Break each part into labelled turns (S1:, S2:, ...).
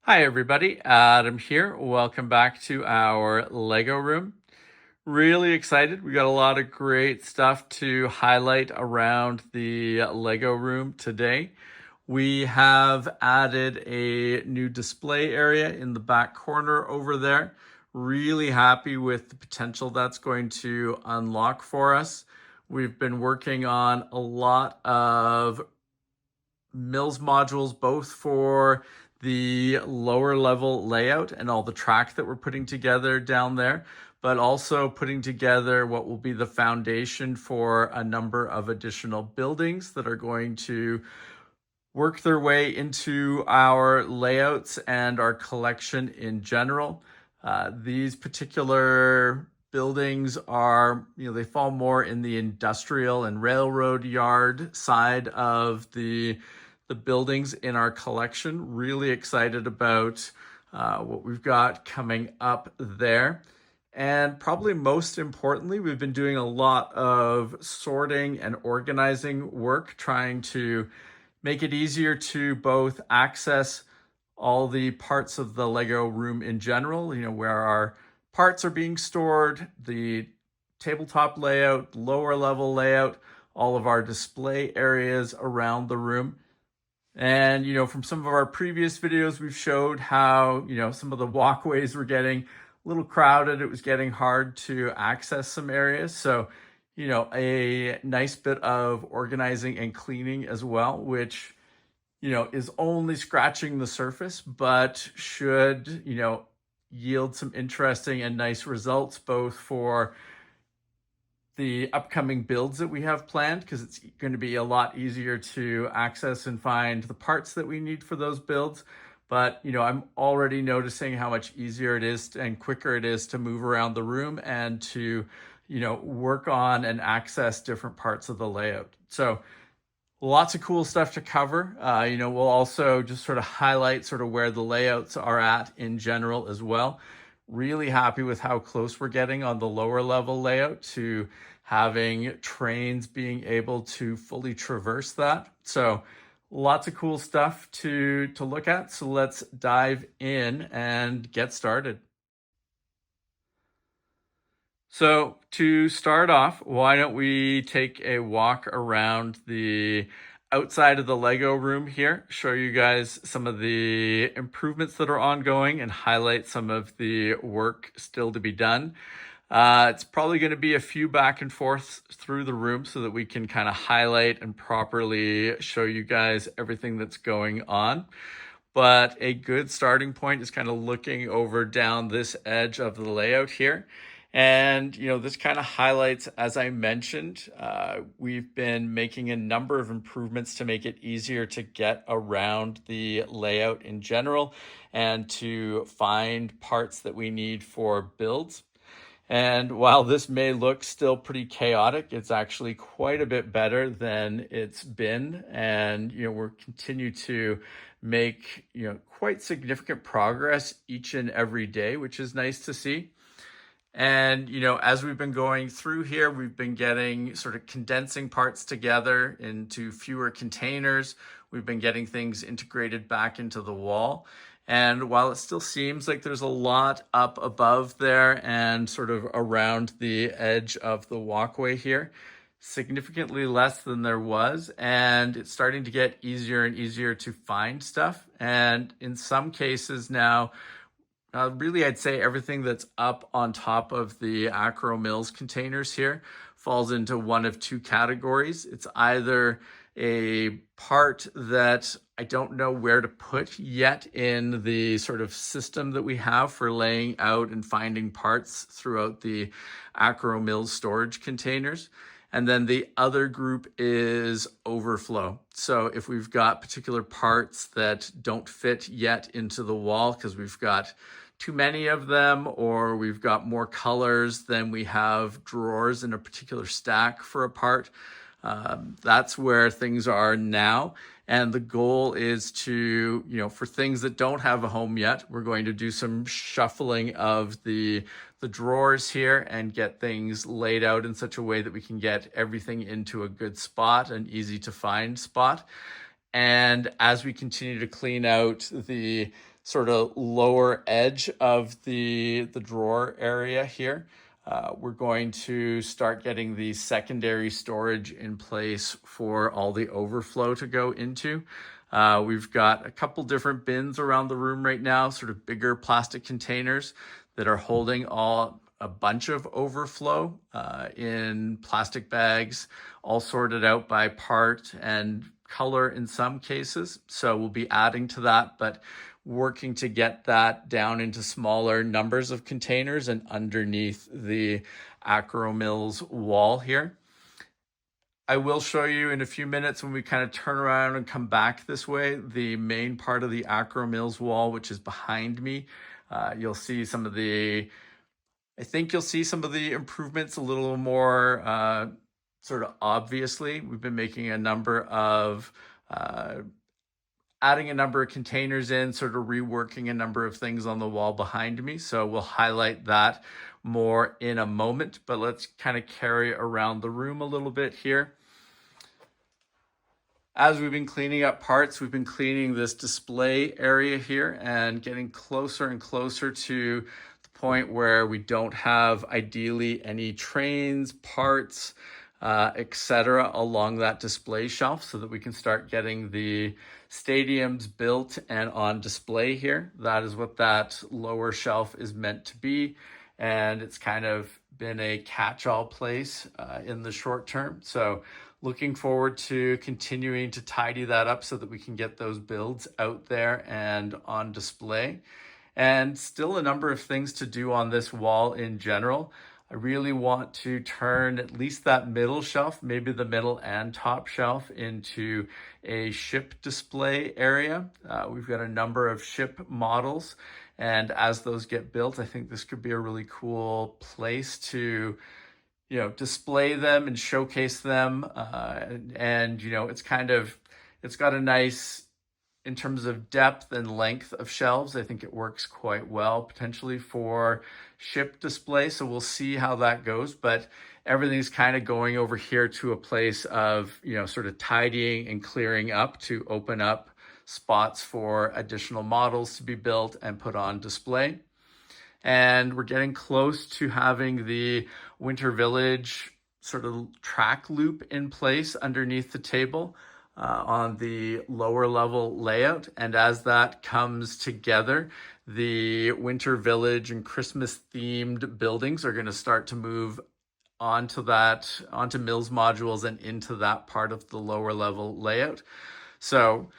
S1: Hi everybody, Adam here. Welcome back to our Lego room. Really excited. We got a lot of great stuff to highlight around the Lego room today. We have added a new display area in the back corner over there. Really happy with the potential that's going to unlock for us. We've been working on a lot of Mills modules, both for the lower level layout and all the track that we're putting together down there, but also putting together what will be the foundation for a number of additional buildings that are going to work their way into our layouts and our collection in general. These particular buildings are, they fall more in the industrial and railroad yard side of the buildings in our collection. Really excited about what we've got coming up there. And probably most importantly, we've been doing a lot of sorting and organizing work, trying to make it easier to both access all the parts of the Lego room in general, where our parts are being stored, the tabletop layout, lower level layout, all of our display areas around the room. And, from some of our previous videos, we've showed how, some of the walkways were getting a little crowded. It was getting hard to access some areas. So, a nice bit of organizing and cleaning as well, which, is only scratching the surface, but should, yield some interesting and nice results, both for the upcoming builds that we have planned, because it's going to be a lot easier to access and find the parts that we need for those builds. But, I'm already noticing how much easier it is and quicker it is to move around the room and to, work on and access different parts of the layout. So lots of cool stuff to cover. We'll also just sort of highlight sort of where the layouts are at in general as well. Really happy with how close we're getting on the lower level layout to having trains being able to fully traverse that. So lots of cool stuff to look at. So let's dive in and get started. So to start off, why don't we take a walk around the outside of the Lego room here, show you guys some of the improvements that are ongoing and highlight some of the work still to be done. It's probably going to be a few back and forth through the room so that we can kind of highlight and properly show you guys everything that's going on. But a good starting point is kind of looking over down this edge of the layout here. And, this kind of highlights, as I mentioned, we've been making a number of improvements to make it easier to get around the layout in general and to find parts that we need for builds. And while this may look still pretty chaotic, it's actually quite a bit better than it's been. And, we're continue to make, quite significant progress each and every day, which is nice to see. And, as we've been going through here, we've been getting sort of condensing parts together into fewer containers. We've been getting things integrated back into the wall. And while it still seems like there's a lot up above there and sort of around the edge of the walkway here, significantly less than there was. And it's starting to get easier and easier to find stuff. And in some cases now, really, I'd say everything that's up on top of the Acro Mills containers here falls into one of two categories. It's either a part that I don't know where to put yet in the sort of system that we have for laying out and finding parts throughout the Acro Mills storage containers. And then the other group is overflow. So if we've got particular parts that don't fit yet into the wall because we've got too many of them, or we've got more colors than we have drawers in a particular stack for a part, that's where things are now. And the goal is to, for things that don't have a home yet, we're going to do some shuffling of the drawers here and get things laid out in such a way that we can get everything into a good spot, an easy to find spot. And as we continue to clean out the sort of lower edge of the drawer area here. We're going to start getting the secondary storage in place for all the overflow to go into. We've got a couple different bins around the room right now, sort of bigger plastic containers that are holding a bunch of overflow in plastic bags, all sorted out by part and color in some cases. So we'll be adding to that, but working to get that down into smaller numbers of containers and underneath the Acromills wall here. I will show you in a few minutes when we kind of turn around and come back this way, the main part of the Acromills wall, which is behind me. You'll see some of the, I think you'll see some of the improvements a little more sort of obviously. We've been making a number of adding a number of containers in, sort of reworking a number of things on the wall behind me. So we'll highlight that more in a moment, but let's kind of carry around the room a little bit here. As we've been cleaning up parts, we've been cleaning this display area here and getting closer and closer to the point where we don't have ideally any trains, parts, etc. along that display shelf, so that we can start getting the stadiums built and on display here. That is what that lower shelf is meant to be, and it's kind of been a catch-all place in the short term. So looking forward to continuing to tidy that up so that we can get those builds out there and on display. And still a number of things to do on this wall in general. I really want to turn at least that middle shelf, maybe the middle and top shelf, into a ship display area. We've got a number of ship models, and as those get built, I think this could be a really cool place to, you know, display them and showcase them. And you know, it's got a nice, in terms of depth and length of shelves, I think it works quite well potentially for ship display. So we'll see how that goes, but everything's kind of going over here to a place of, you know, sort of tidying and clearing up to open up spots for additional models to be built and put on display. And we're getting close to having the Winter Village sort of track loop in place underneath the table on the lower level layout. And as that comes together, the Winter Village and Christmas themed buildings are going to start to move onto Mills modules and into that part of the lower level layout. So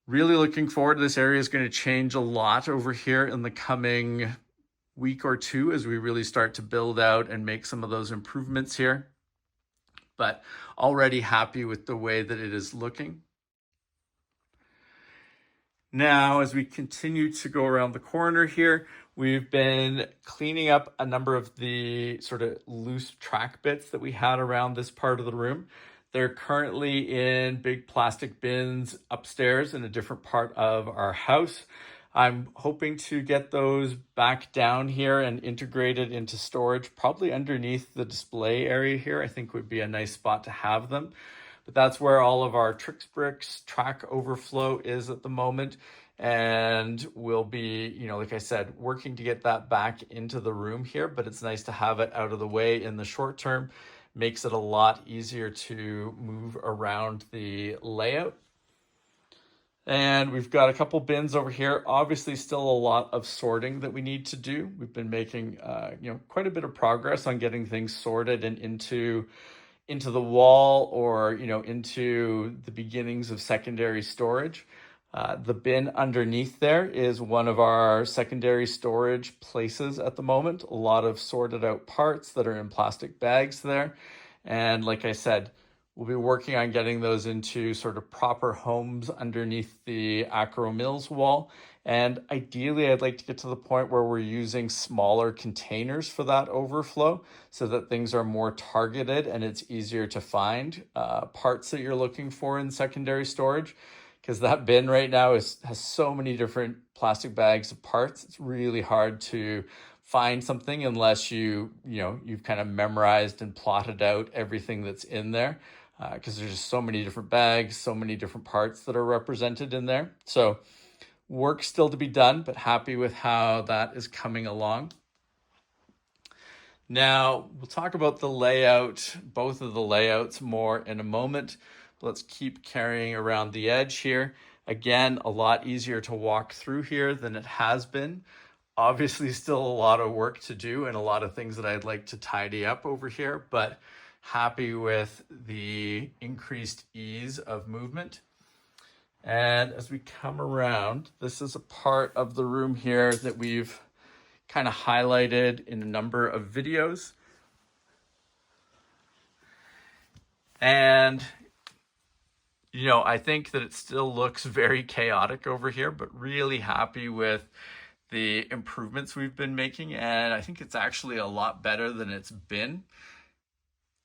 S1: really looking forward to this. Area is going to change a lot over here in the coming week or two as we really start to build out and make some of those improvements here. But already happy with the way that it is looking. Now, as we continue to go around the corner here, we've been cleaning up a number of the sort of loose track bits that we had around this part of the room. They're currently in big plastic bins upstairs in a different part of our house. I'm hoping to get those back down here and integrated into storage, probably underneath the display area here. I think would be a nice spot to have them. But that's where all of our Tricks Bricks track overflow is at the moment. And we'll be, you know, like I said, working to get that back into the room here, but it's nice to have it out of the way in the short term. Makes it a lot easier to move around the layout. And we've got a couple bins over here. Obviously still a lot of sorting that we need to do. We've been making quite a bit of progress on getting things sorted and into the wall, or into the beginnings of secondary storage. The bin underneath there is one of our secondary storage places at the moment. A lot of sorted out parts that are in plastic bags there. And like I said, we'll be working on getting those into sort of proper homes underneath the Acromills wall. And ideally, I'd like to get to the point where we're using smaller containers for that overflow so that things are more targeted and it's easier to find parts that you're looking for in secondary storage. Because that bin right now has so many different plastic bags of parts. It's really hard to find something unless you've kind of memorized and plotted out everything that's in there. Because there's just so many different bags, so many different parts that are represented in there. So Work still to be done, but happy with how that is coming along. Now, we'll talk about the layout, both of the layouts more in a moment. Let's keep carrying around the edge here. Again, a lot easier to walk through here than it has been. Obviously, still a lot of work to do and a lot of things that I'd like to tidy up over here, but happy with the increased ease of movement. And as we come around, this is a part of the room here that we've kind of highlighted in a number of videos. And, you know, I think that it still looks very chaotic over here, but really happy with the improvements we've been making. And I think it's actually a lot better than it's been.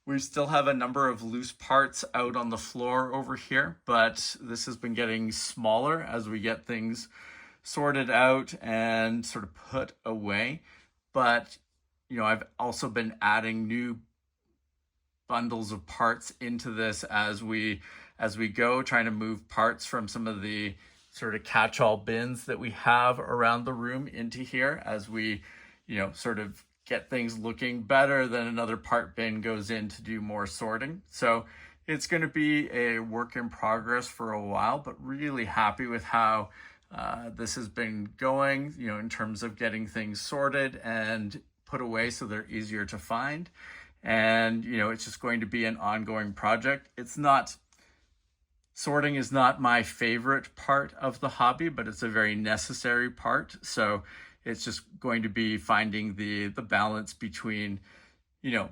S1: We still have a number of loose parts out on the floor over here, but this has been getting smaller as we get things sorted out and sort of put away. But, you know, I've also been adding new bundles of parts into this as we go, trying to move parts from some of the sort of catch-all bins that we have around the room into here as we, you know, sort of get things looking better. Then another part bin goes in to do more sorting. So it's going to be a work in progress for a while, but really happy with how this has been going, you know, in terms of getting things sorted and put away so they're easier to find. And, you know, it's just going to be an ongoing project. Sorting is not my favorite part of the hobby, but it's a very necessary part. So it's just going to be finding the balance between, you know,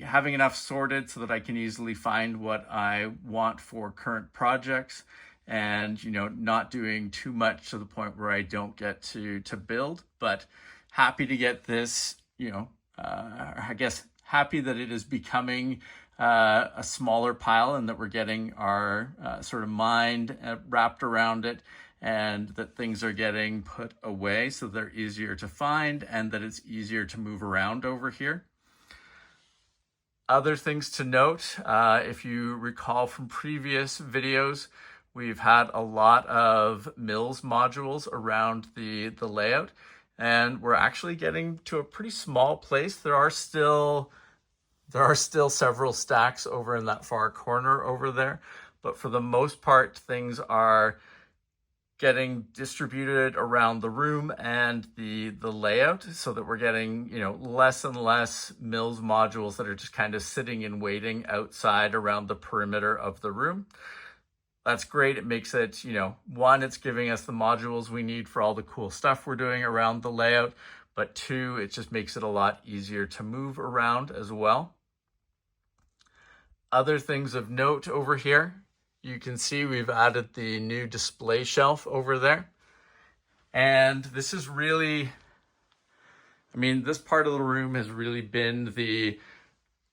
S1: having enough sorted so that I can easily find what I want for current projects, and, you know, not doing too much to the point where I don't get to build. But happy to get this, you know, I guess happy that it is becoming a smaller pile and that we're getting our sort of mind wrapped around it, and that things are getting put away so they're easier to find and that it's easier to move around over here. Other things to note, if you recall from previous videos, we've had a lot of mills modules around the layout, and we're actually getting to a pretty small place. There are still several stacks over in that far corner over there, but for the most part, things are getting distributed around the room and the layout, so that we're getting, you know, less and less mills modules that are just kind of sitting and waiting outside around the perimeter of the room. That's great. It makes it, you know, one, it's giving us the modules we need for all the cool stuff we're doing around the layout, but two, it just makes it a lot easier to move around as well. Other things of note over here, you can see we've added the new display shelf over there. And this is really, I mean, this part of the room has really been the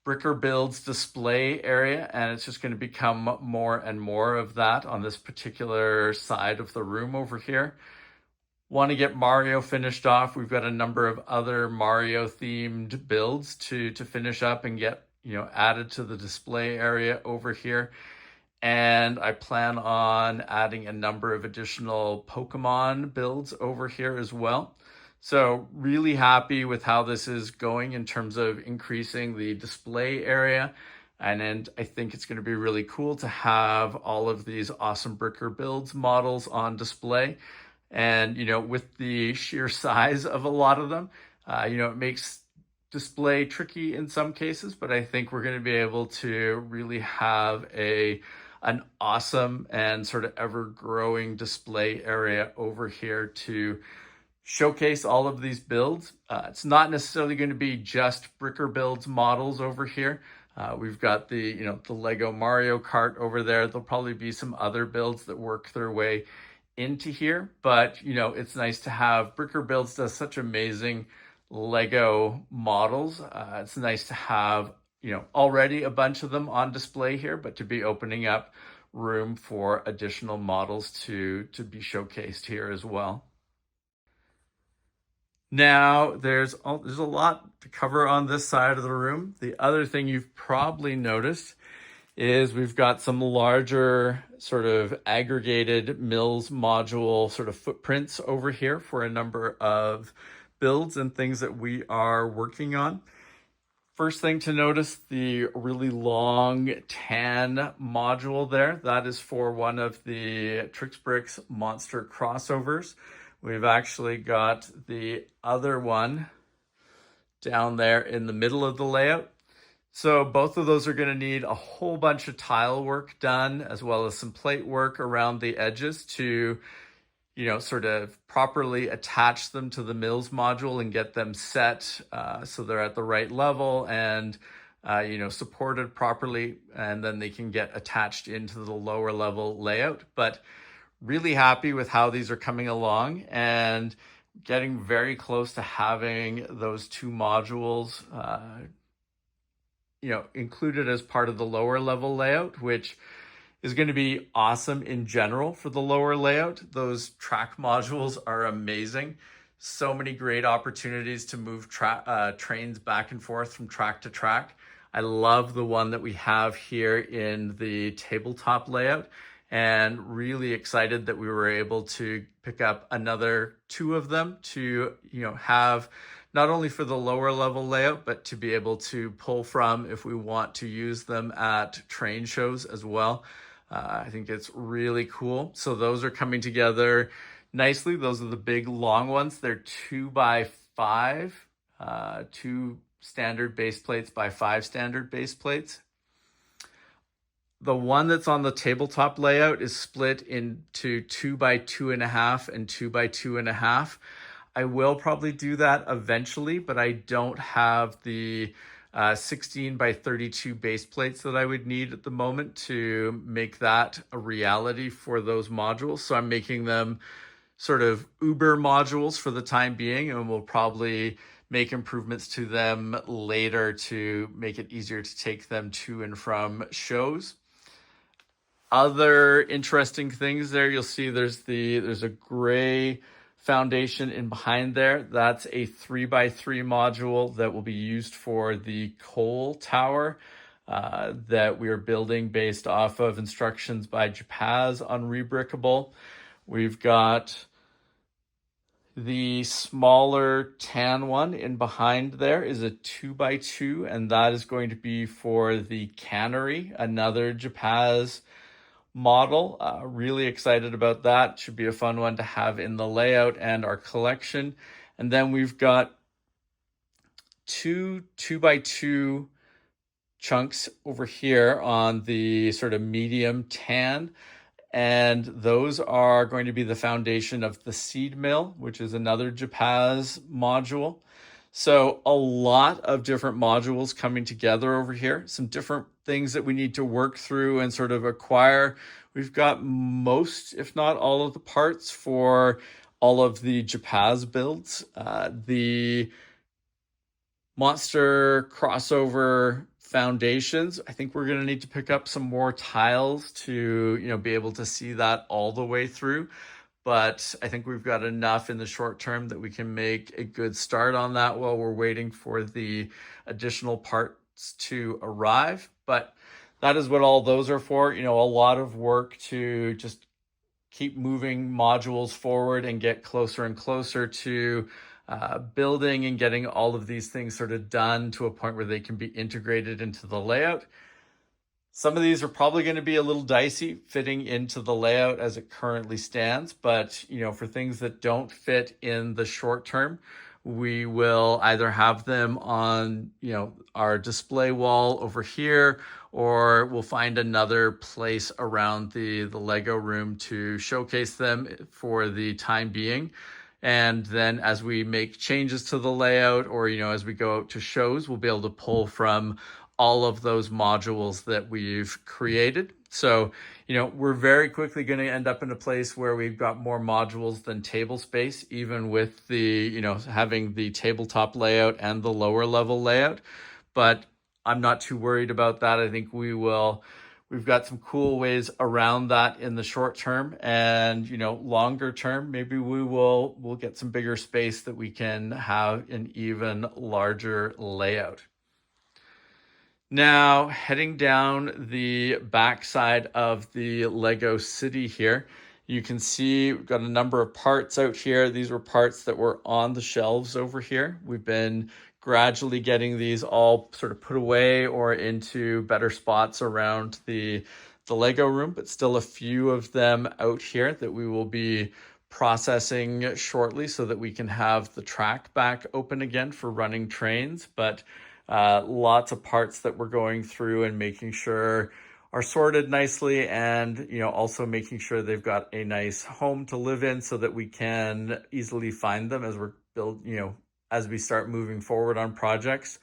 S1: Bricker Builds display area, and it's just going to become more and more of that on this particular side of the room over here. Want to get Mario finished off. We've got a number of other Mario themed builds to finish up and get, you know, added to the display area over here. And I plan on adding a number of additional Pokemon builds over here as well. So really happy with how this is going in terms of increasing the display area. And I think it's going to be really cool to have all of these awesome Bricker Builds models on display. And, you know, with the sheer size of a lot of them, you know, it makes display tricky in some cases, but I think we're going to be able to really have an awesome and sort of ever-growing display area over here to showcase all of these builds. It's not necessarily going to be just Bricker Builds models over here. We've got the Lego Mario Kart over there. There'll probably be some other builds that work their way into here, but, you know, it's nice to have Bricker Builds does such amazing Lego models. It's nice to have, you know, already a bunch of them on display here, but to be opening up room for additional models to be showcased here as well. Now, there's a lot to cover on this side of the room. The other thing you've probably noticed is we've got some larger sort of aggregated mills module sort of footprints over here for a number of builds and things that we are working on. First thing to notice, the really long tan module there. That is for one of the Trixbricks monster crossovers. We've actually got the other one down there in the middle of the layout. So both of those are going to need a whole bunch of tile work done, as well as some plate work around the edges to, sort of properly attach them to the mills module and get them set so they're at the right level and, supported properly, and then they can get attached into the lower level layout. But really happy with how these are coming along and getting very close to having those two modules included as part of the lower level layout, which is going to be awesome in general for the lower layout. Those track modules are amazing. So many great opportunities to move trains back and forth from track to track. I love the one that we have here in the tabletop layout, and really excited that we were able to pick up another two of them to, have not only for the lower level layout, but to be able to pull from if we want to use them at train shows as well. I think it's really cool. So those are coming together nicely. Those are the big long ones. They're 2x5, 2 standard base plates by 5 standard base plates. The one that's on the tabletop layout is split into 2x2.5 and 2x2.5. I will probably do that eventually, but I don't have the 16x32 base plates that I would need at the moment to make that a reality for those modules. So I'm making them sort of Uber modules for the time being, and we'll probably make improvements to them later to make it easier to take them to and from shows. Other interesting things there, you'll see there's a gray foundation in behind there. That's a 3x3 module that will be used for the coal tower that we are building based off of instructions by Japaz on Rebrickable. We've got the smaller tan one in behind there is a 2x2, and that is going to be for the cannery, another Japaz model. Really excited about that. Should be a fun one to have in the layout and our collection. And then we've got two 2x2 chunks over here on the sort of medium tan, and those are going to be the foundation of the seed mill, which is another Japaz module. So a lot of different modules coming together over here, some different things that we need to work through and sort of acquire. We've got most, if not all of the parts for all of the Japaz builds. The monster crossover foundations, I think we're going to need to pick up some more tiles to, be able to see that all the way through. But I think we've got enough in the short term that we can make a good start on that while we're waiting for the additional parts to arrive. But that is what all those are for. A lot of work to just keep moving modules forward and get closer and closer to building and getting all of these things sort of done to a point where they can be integrated into the layout. Some of these are probably going to be a little dicey fitting into the layout as it currently stands, but for things that don't fit in the short term, we will either have them on our display wall over here, or we'll find another place around the Lego room to showcase them for the time being. And then as we make changes to the layout, or as we go out to shows, we'll be able to pull from all of those modules that we've created. So, we're very quickly going to end up in a place where we've got more modules than table space, even with the, having the tabletop layout and the lower level layout. But I'm not too worried about that. I think we've got some cool ways around that in the short term, and longer term, maybe we'll get some bigger space that we can have an even larger layout. Now, heading down the backside of the Lego city here, you can see we've got a number of parts out here. These were parts that were on the shelves over here. We've been gradually getting these all sort of put away or into better spots around the Lego room, but still a few of them out here that we will be processing shortly so that we can have the track back open again for running trains. But lots of parts that we're going through and making sure are sorted nicely, and also making sure they've got a nice home to live in so that we can easily find them as we're as we start moving forward on projects.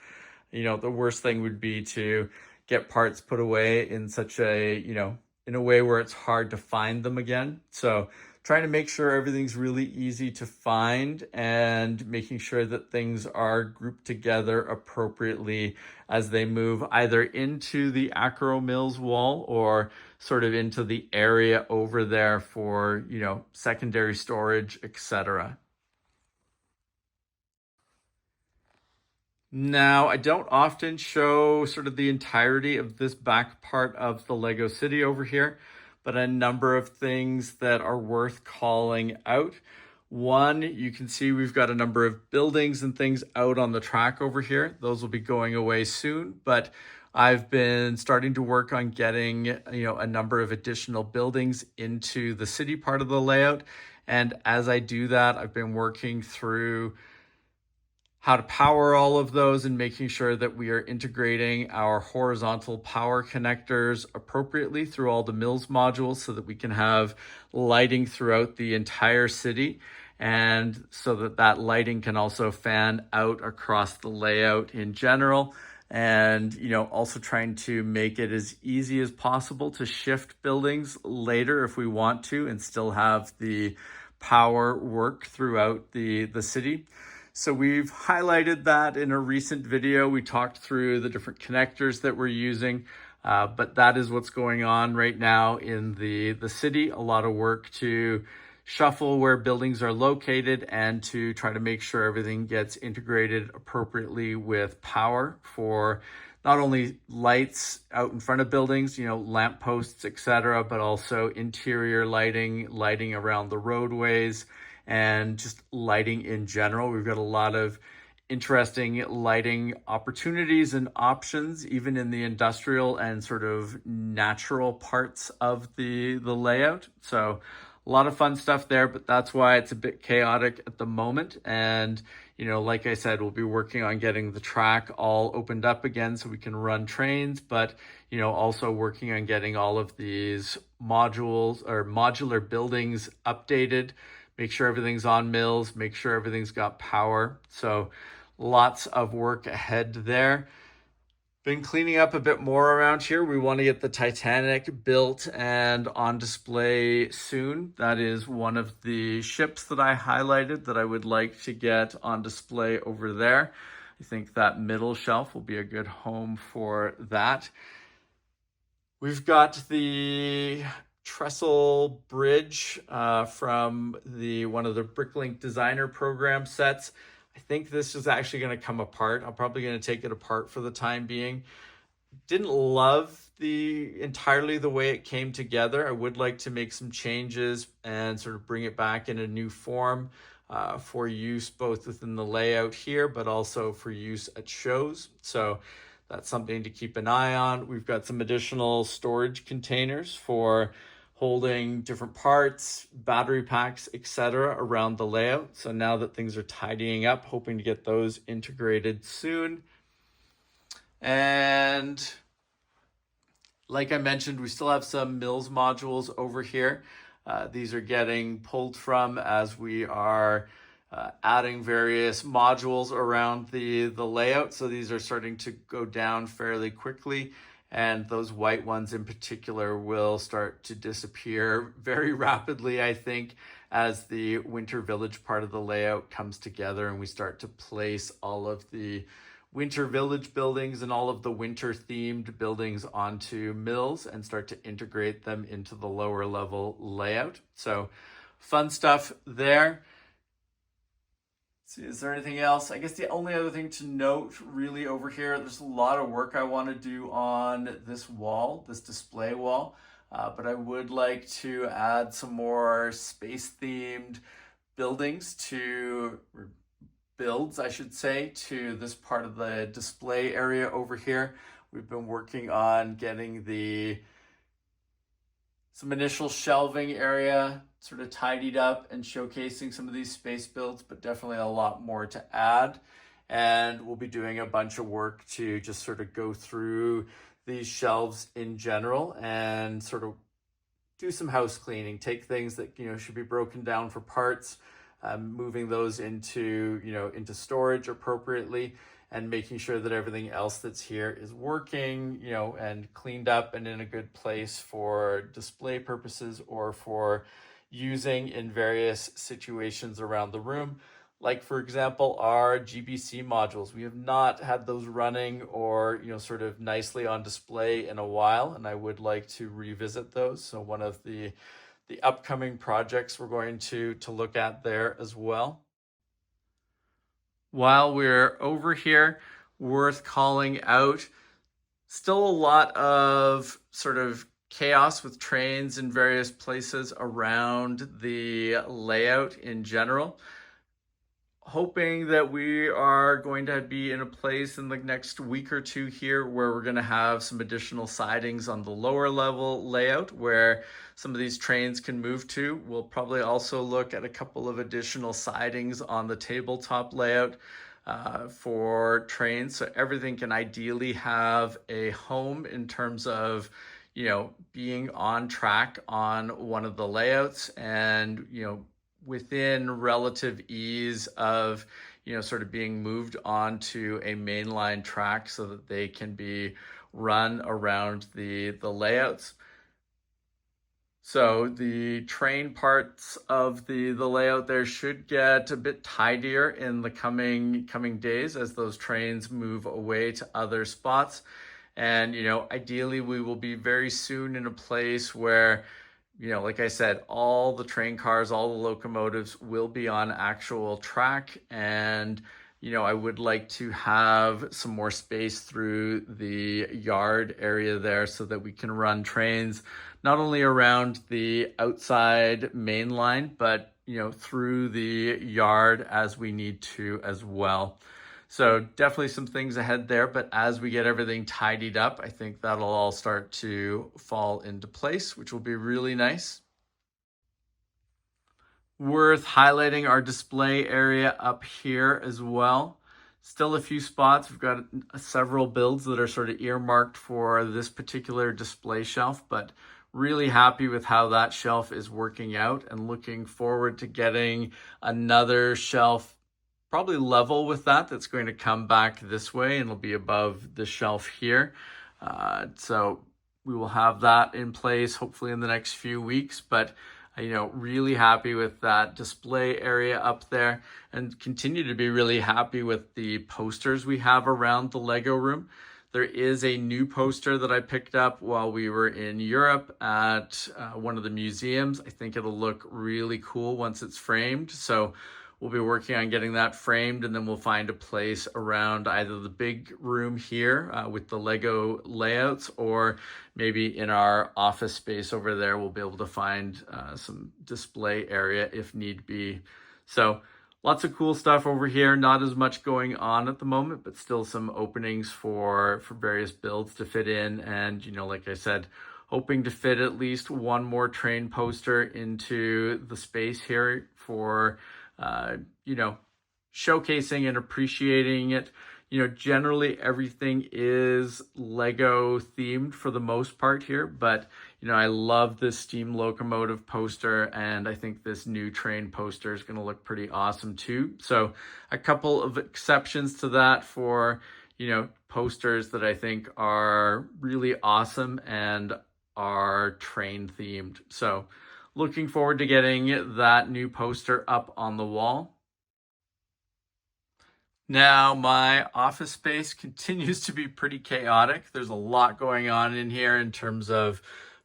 S1: The worst thing would be to get parts put away in such a in a way where it's hard to find them again. So trying to make sure everything's really easy to find and making sure that things are grouped together appropriately as they move either into the Acro Mills wall or sort of into the area over there for, secondary storage, etc. Now, I don't often show sort of the entirety of this back part of the Lego City over here, but a number of things that are worth calling out. One, you can see we've got a number of buildings and things out on the track over here. Those will be going away soon, but I've been starting to work on getting, a number of additional buildings into the city part of the layout. And as I do that, I've been working through how to power all of those and making sure that we are integrating our horizontal power connectors appropriately through all the Mills modules so that we can have lighting throughout the entire city, and so that that lighting can also fan out across the layout in general. And also trying to make it as easy as possible to shift buildings later if we want to and still have the power work throughout the city. So we've highlighted that in a recent video. We talked through the different connectors that we're using, but that is what's going on right now in the city. A lot of work to shuffle where buildings are located and to try to make sure everything gets integrated appropriately with power for not only lights out in front of buildings, lamp posts, etc., but also interior lighting around the roadways, and just lighting in general. We've got a lot of interesting lighting opportunities and options, even in the industrial and sort of natural parts of the layout. So a lot of fun stuff there, but that's why it's a bit chaotic at the moment. And, like I said, we'll be working on getting the track all opened up again so we can run trains, but, also working on getting all of these modules or modular buildings updated, make sure everything's on mills, make sure everything's got power. So lots of work ahead there. Been cleaning up a bit more around here. We want to get the Titanic built and on display soon. That is one of the ships that I highlighted that I would like to get on display over there. I think that middle shelf will be a good home for that. We've got the trestle bridge from one of the Bricklink designer program sets. I think this is actually going to come apart. I'm probably going to take it apart for the time being. Didn't love entirely the way it came together. I would like to make some changes and sort of bring it back in a new form for use both within the layout here, but also for use at shows. So that's something to keep an eye on. We've got some additional storage containers for holding different parts, battery packs, etc. around the layout. So now that things are tidying up, hoping to get those integrated soon. And like I mentioned, we still have some Mills modules over here. These are getting pulled from as we are adding various modules around the layout. So these are starting to go down fairly quickly. And those white ones in particular will start to disappear very rapidly, I think, as the Winter Village part of the layout comes together and we start to place all of the Winter Village buildings and all of the winter themed buildings onto mills and start to integrate them into the lower level layout. So fun stuff there. See, is there anything else? I guess the only other thing to note really over here, there's a lot of work I want to do on this wall, this display wall, but I would like to add some more space themed buildings to, or builds, I should say, to this part of the display area over here. We've been working on getting some initial shelving area sort of tidied up and showcasing some of these space builds, but definitely a lot more to add. And we'll be doing a bunch of work to just sort of go through these shelves in general and sort of do some house cleaning, take things that, should be broken down for parts, moving those into, into storage appropriately, and making sure that everything else that's here is working, and cleaned up and in a good place for display purposes or for using in various situations around the room. Like, for example, our GBC modules. We have not had those running or, sort of nicely on display in a while, and I would like to revisit those. So one of the upcoming projects we're going to look at there as well. While we're over here, worth calling out, still a lot of sort of chaos with trains in various places around the layout in general. Hoping that we are going to be in a place in the next week or two here where we're going to have some additional sidings on the lower level layout where some of these trains can move to. We'll probably also look at a couple of additional sidings on the tabletop layout for trains, so everything can ideally have a home in terms of being on track on one of the layouts, and within relative ease of sort of being moved onto a mainline track so that they can be run around the layouts. So the train parts of the layout there should get a bit tidier in the coming days as those trains move away to other spots. And ideally we will be very soon in a place where like I said, all the train cars, all the locomotives will be on actual track. And, I would like to have some more space through the yard area there so that we can run trains, not only around the outside main line, but, through the yard as we need to as well. So definitely some things ahead there, but as we get everything tidied up, I think that'll all start to fall into place, which will be really nice. Worth highlighting our display area up here as well. Still a few spots. We've got several builds that are sort of earmarked for this particular display shelf, but really happy with how that shelf is working out and looking forward to getting another shelf probably level with that's going to come back this way and it'll be above the shelf here. So we will have that in place hopefully in the next few weeks, but really happy with that display area up there, and continue to be really happy with the posters we have around the Lego room. There is a new poster that I picked up while we were in Europe at one of the museums. I think it'll look really cool once it's framed. So we'll be working on getting that framed, and then we'll find a place around either the big room here with the Lego layouts, or maybe in our office space over there, we'll be able to find some display area if need be. So lots of cool stuff over here. Not as much going on at the moment, but still some openings for various builds to fit in. And, like I said, hoping to fit at least one more train poster into the space here for showcasing and appreciating it. Generally everything is Lego themed for the most part here, but I love this steam locomotive poster, and I think this new train poster is going to look pretty awesome too. So a couple of exceptions to that for posters that I think are really awesome and are train themed. So looking forward to getting that new poster up on the wall. Now, my office space continues to be pretty chaotic. There's a lot going on in here in terms of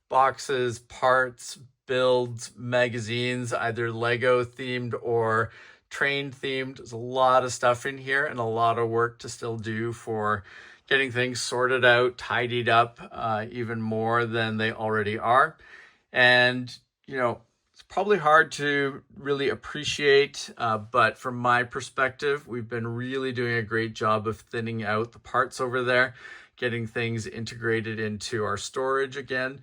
S1: boxes, parts, builds, magazines, either Lego themed or train themed. There's a lot of stuff in here and a lot of work to still do for getting things sorted out, tidied up, even more than they already are. And, it's probably hard to really appreciate, but from my perspective, we've been really doing a great job of thinning out the parts over there, getting things integrated into our storage again,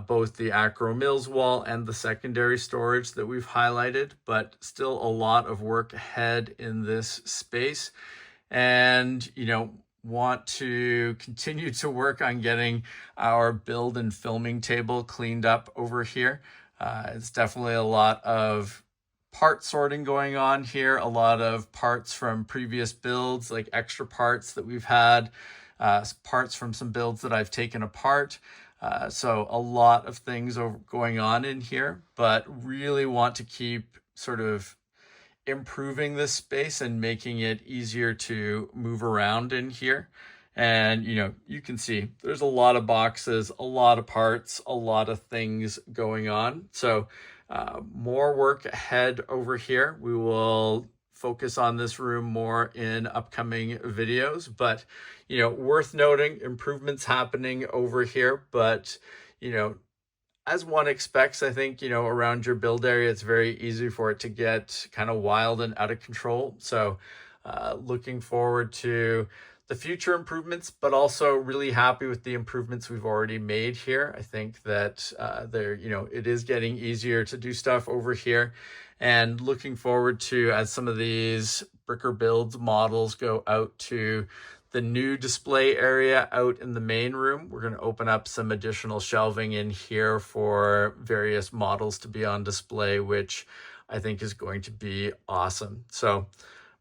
S1: both the Acro Mills wall and the secondary storage that we've highlighted, but still a lot of work ahead in this space. And, want to continue to work on getting our build and filming table cleaned up over here. It's definitely a lot of part sorting going on here, a lot of parts from previous builds, like extra parts that we've had, parts from some builds that I've taken apart. So a lot of things going on in here, but really want to keep sort of improving this space and making it easier to move around in here. And, you can see there's a lot of boxes, a lot of parts, a lot of things going on. So more work ahead over here. We will focus on this room more in upcoming videos, but, worth noting, improvements happening over here. But, as one expects, I think, around your build area, it's very easy for it to get kind of wild and out of control. So looking forward to the future improvements, but also really happy with the improvements we've already made here. I think that it is getting easier to do stuff over here, and looking forward to, as some of these Bricker Builds models go out to the new display area out in the main room, we're going to open up some additional shelving in here for various models to be on display, which I think is going to be awesome. So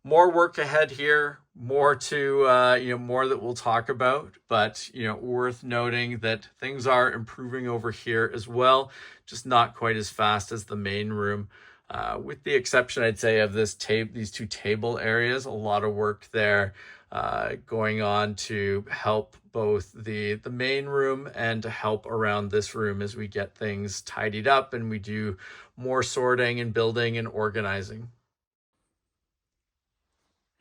S1: more work ahead here, more to, more that we'll talk about, but, worth noting that things are improving over here as well, just not quite as fast as the main room. With the exception, I'd say, of these two table areas, a lot of work there going on to help both the main room and to help around this room as we get things tidied up and we do more sorting and building and organizing.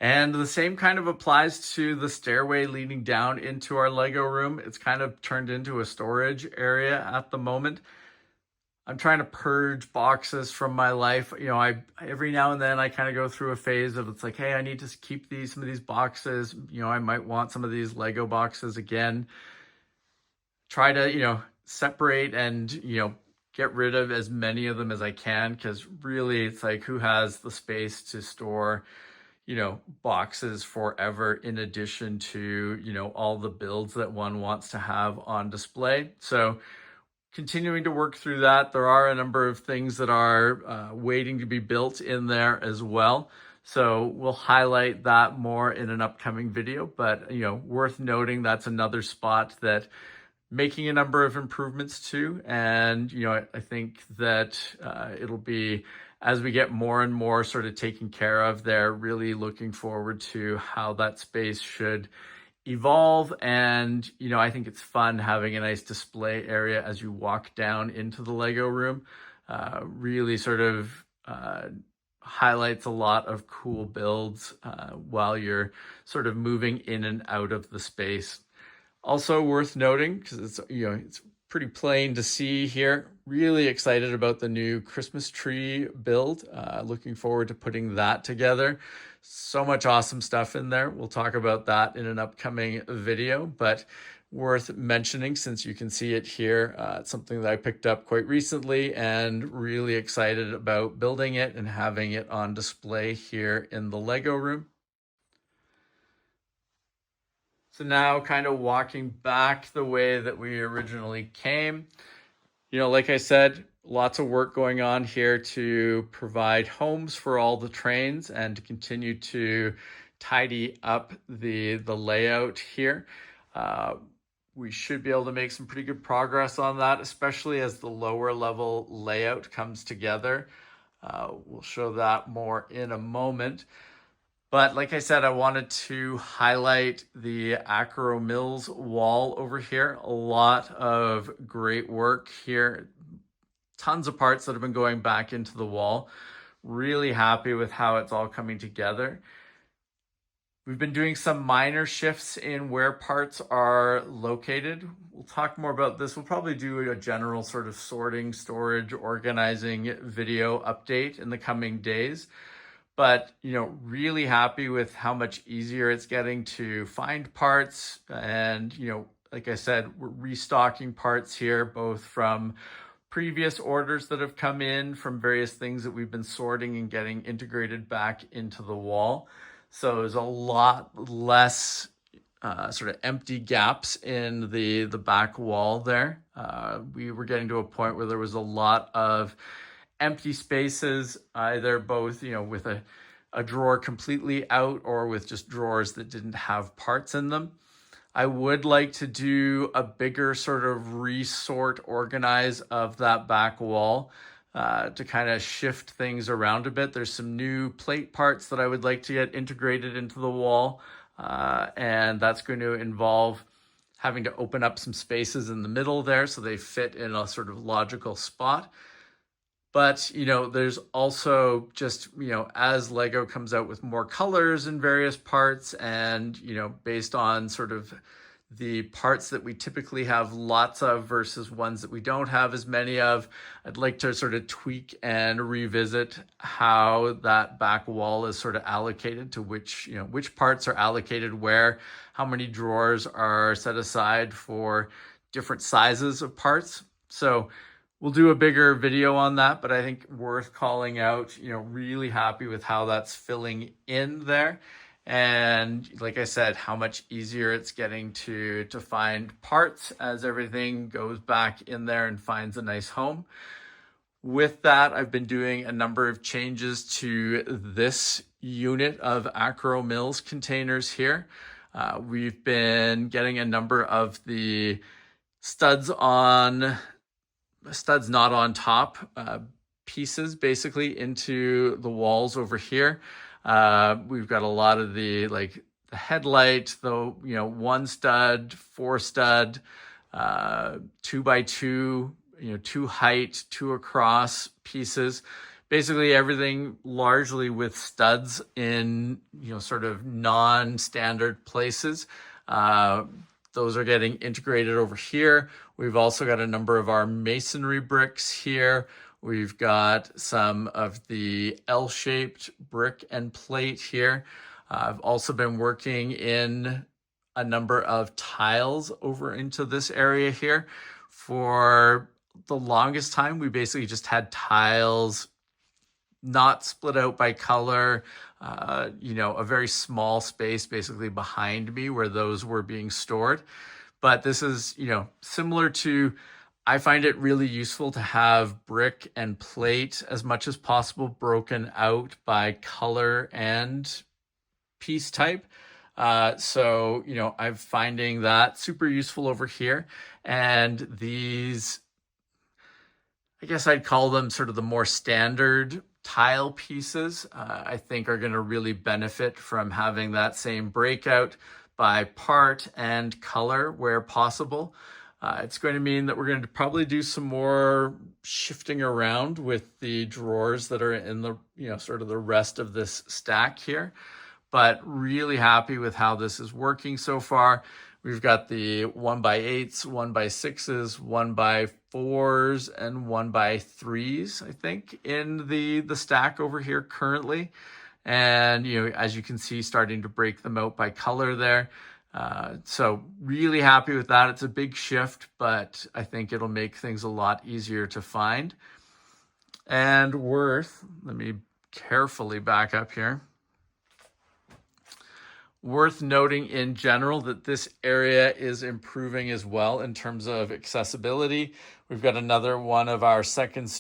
S1: And the same kind of applies to the stairway leading down into our Lego room. It's kind of turned into a storage area at the moment. I'm trying to purge boxes from my life. I every now and then I kind of go through a phase of, it's like, hey, I need to keep some of these boxes. I might want some of these Lego boxes again. Try to, separate and, get rid of as many of them as I can, because really it's like, who has the space to store, boxes forever, in addition to, all the builds that one wants to have on display. So continuing to work through that. There are a number of things that are waiting to be built in there as well. So we'll highlight that more in an upcoming video, but worth noting, that's another spot that making a number of improvements to. And, I think that it'll be, as we get more and more sort of taken care of there, really looking forward to how that space should evolve. And, I think it's fun having a nice display area as you walk down into the Lego room. Really sort of highlights a lot of cool builds while you're sort of moving in and out of the space. Also worth noting, because it's pretty plain to see here, really excited about the new Christmas tree build. Looking forward to putting that together. So much awesome stuff in there. We'll talk about that in an upcoming video, but worth mentioning since you can see it here. It's something that I picked up quite recently and really excited about building it and having it on display here in the Lego room. So now kind of walking back the way that we originally came, like I said, lots of work going on here to provide homes for all the trains and to continue to tidy up the layout here. We should be able to make some pretty good progress on that, especially as the lower level layout comes together. We'll show that more in a moment. But like I said, I wanted to highlight the Acro Mills wall over here. A lot of great work here. Tons of parts that have been going back into the wall. Really happy with how it's all coming together. We've been doing some minor shifts in where parts are located. We'll talk more about this. We'll probably do a general sort of sorting, storage, organizing video update in the coming days. But, really happy with how much easier it's getting to find parts. And, like I said, we're restocking parts here, both from previous orders that have come in from various things that we've been sorting and getting integrated back into the wall. So there's a lot less sort of empty gaps in the back wall there. We were getting to a point where there was a lot of empty spaces, either both, with a drawer completely out or with just drawers that didn't have parts in them. I would like to do a bigger sort of resort, organize of that back wall to kind of shift things around a bit. There's some new plate parts that I would like to get integrated into the wall, and that's going to involve having to open up some spaces in the middle there so they fit in a sort of logical spot. But, there's also just, as Lego comes out with more colors in various parts and, based on sort of the parts that we typically have lots of versus ones that we don't have as many of, I'd like to sort of tweak and revisit how that back wall is sort of allocated to which parts are allocated where, how many drawers are set aside for different sizes of parts. So we'll do a bigger video on that, but I think worth calling out, really happy with how that's filling in there. And like I said, how much easier it's getting to find parts as everything goes back in there and finds a nice home. With that, I've been doing a number of changes to this unit of Acro Mills containers here. We've been getting a number of the studs not on top pieces basically into the walls over here. We've got a lot of the headlight, the one stud, four stud, 2x2, 2 height, 2 across pieces. Basically everything largely with studs in sort of non-standard places. Those are getting integrated over here. We've also got a number of our masonry bricks here. We've got some of the L-shaped brick and plate here. I've also been working in a number of tiles over into this area here. For the longest time, we basically just had tiles not split out by color, a very small space basically behind me where those were being stored. But this is, similar to, I find it really useful to have brick and plate as much as possible broken out by color and piece type. So, I'm finding that super useful over here. And these, I guess I'd call them sort of the more standard tile pieces, I think are going to really benefit from having that same breakout by part and color where possible. It's going to mean that we're going to probably do some more shifting around with the drawers that are in the, sort of the rest of this stack here. But really happy with how this is working so far. We've got the 1x8s, 1x6s, 1x4s, and 1x3s, I think, in the stack over here currently. And, as you can see, starting to break them out by color there. So really happy with that. It's a big shift, but I think it'll make things a lot easier to find. And let me carefully back up here. Worth noting in general that this area is improving as well in terms of accessibility. We've got another one of our second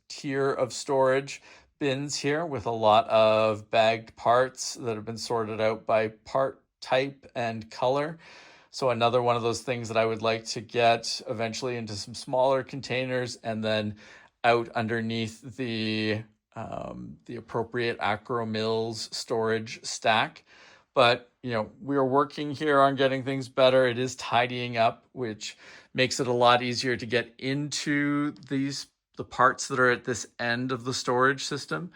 S1: tier of storage bins here with a lot of bagged parts that have been sorted out by part type and color. So another one of those things that I would like to get eventually into some smaller containers and then out underneath the appropriate Acro Mills storage stack. But, we are working here on getting things better. It is tidying up, which makes it a lot easier to get into the parts that are at this end of the storage system.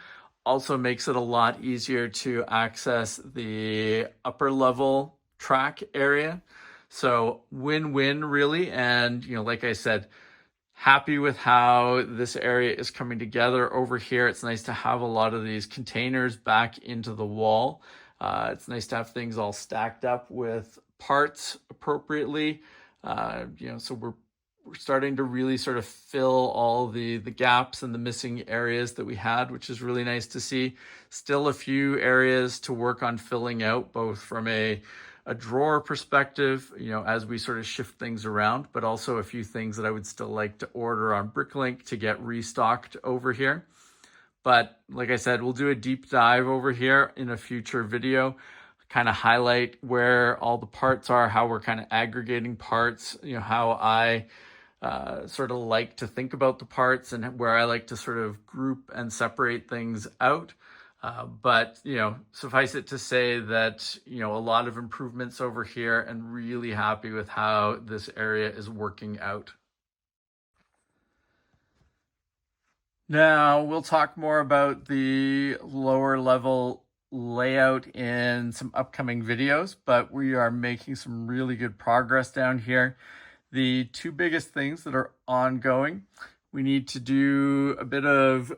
S1: Also makes it a lot easier to access the upper level track area. So win-win really. And, like I said, happy with how this area is coming together over here. It's nice to have a lot of these containers back into the wall. It's nice to have things all stacked up with parts appropriately. So we're starting to really sort of fill all the gaps and the missing areas that we had, which is really nice to see. Still a few areas to work on filling out, both from a drawer perspective, as we sort of shift things around, but also a few things that I would still like to order on Bricklink to get restocked over here. But like I said, we'll do a deep dive over here in a future video, kind of highlight where all the parts are, how we're kind of aggregating parts, how I sort of like to think about the parts and where I like to sort of group and separate things out. But suffice it to say that, a lot of improvements over here and really happy with how this area is working out. Now we'll talk more about the lower level layout in some upcoming videos, but we are making some really good progress down here. The two biggest things that are ongoing, we need to do a bit of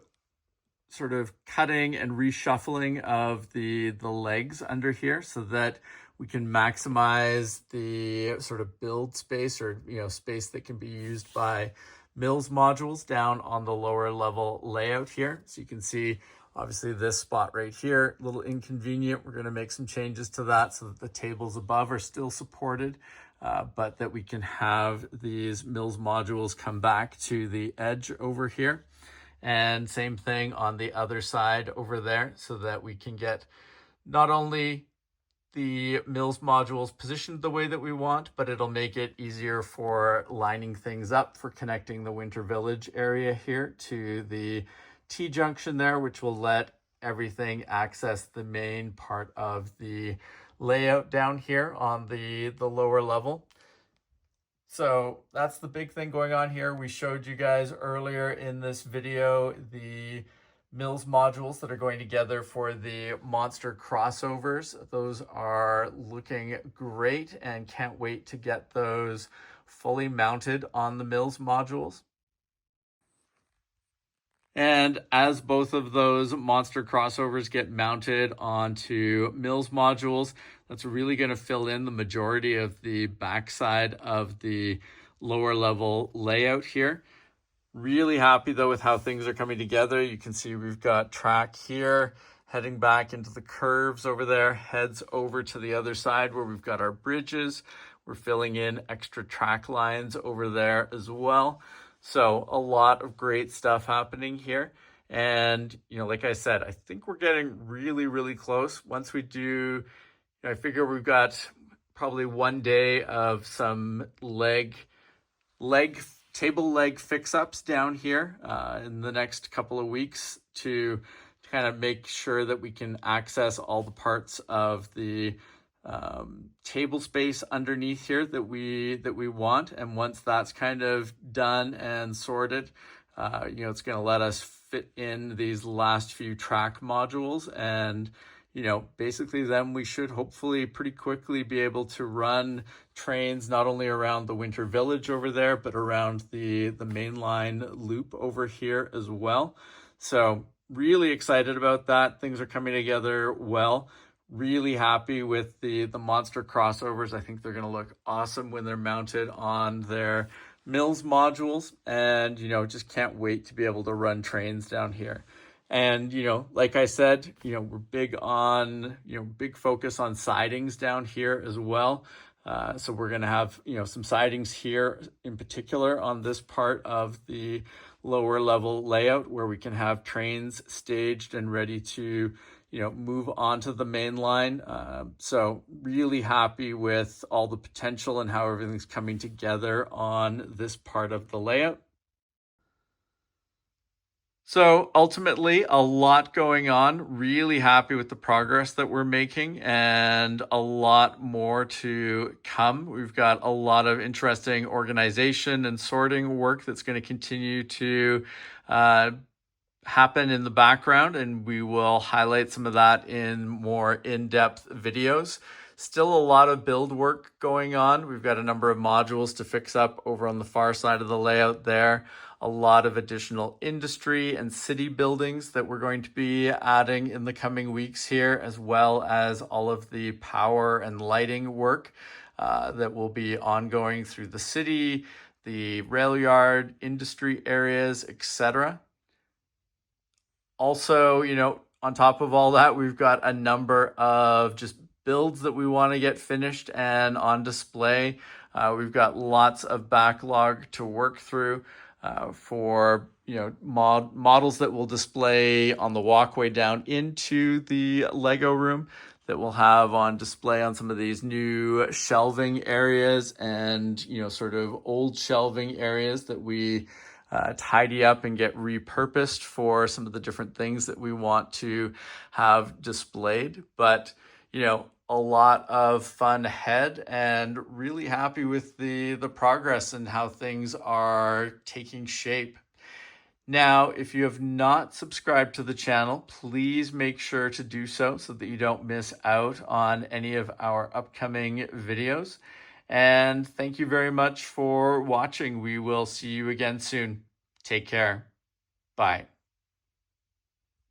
S1: sort of cutting and reshuffling of the legs under here so that we can maximize the sort of build space or space that can be used by Mills modules down on the lower level layout here. So you can see obviously this spot right here, a little inconvenient. We're going to make some changes to that so that the tables above are still supported, but that we can have these Mills modules come back to the edge over here. And same thing on the other side over there so that we can get not only the Mills modules positioned the way that we want, but it'll make it easier for lining things up for connecting the Winter Village area here to the T-junction there, which will let everything access the main part of the layout down here on the lower level. So that's the big thing going on here. We showed you guys earlier in this video the Mills modules that are going together for the monster crossovers. Those are looking great and can't wait to get those fully mounted on the Mills modules. And as both of those monster crossovers get mounted onto Mills modules, that's really going to fill in the majority of the backside of the lower level layout here. Really happy though with how things are coming together. You can see we've got track here heading back into the curves over there, heads over to the other side where we've got our bridges. We're filling in extra track lines over there as well. So a lot of great stuff happening here. And, like I said, I think we're getting really, really close. Once we do, I figure we've got probably one day of some table leg fix-ups down here in the next couple of weeks to kind of make sure that we can access all the parts of the table space underneath here that we want. And once that's kind of done and sorted, it's going to let us fit in these last few track modules. And basically then we should hopefully pretty quickly be able to run trains not only around the Winter Village over there, but around the mainline loop over here as well. So really excited about that. Things are coming together well. Really happy with the monster crossovers. I think they're going to look awesome when they're mounted on their Mills modules, and just can't wait to be able to run trains down here. And like I said, we're big on big focus on sidings down here as well. So we're going to have some sidings here in particular on this part of the lower level layout where we can have trains staged and ready to move onto the main line. So really happy with all the potential and how everything's coming together on this part of the layout. So ultimately, a lot going on. Really happy with the progress that we're making and a lot more to come. We've got a lot of interesting organization and sorting work that's going to continue to uh, happen in the background, and we will highlight some of that in more in-depth videos. Still a lot of build work going on. We've got a number of modules to fix up over on the far side of the layout there. A lot of additional industry and city buildings that we're going to be adding in the coming weeks here, as well as all of the power and lighting work that will be ongoing through the city, the rail yard, industry areas, etc. Also, on top of all that, we've got a number of just builds that we want to get finished and on display. We've got lots of backlog to work through for models that will display on the walkway down into the Lego room, that we'll have on display on some of these new shelving areas and sort of old shelving areas that we tidy up and get repurposed for some of the different things that we want to have displayed. But a lot of fun ahead, and really happy with the progress and how things are taking shape. Now, if you have not subscribed to the channel, please make sure to do so that you don't miss out on any of our upcoming videos. And thank you very much for watching. We will see you again soon. Take care. Bye.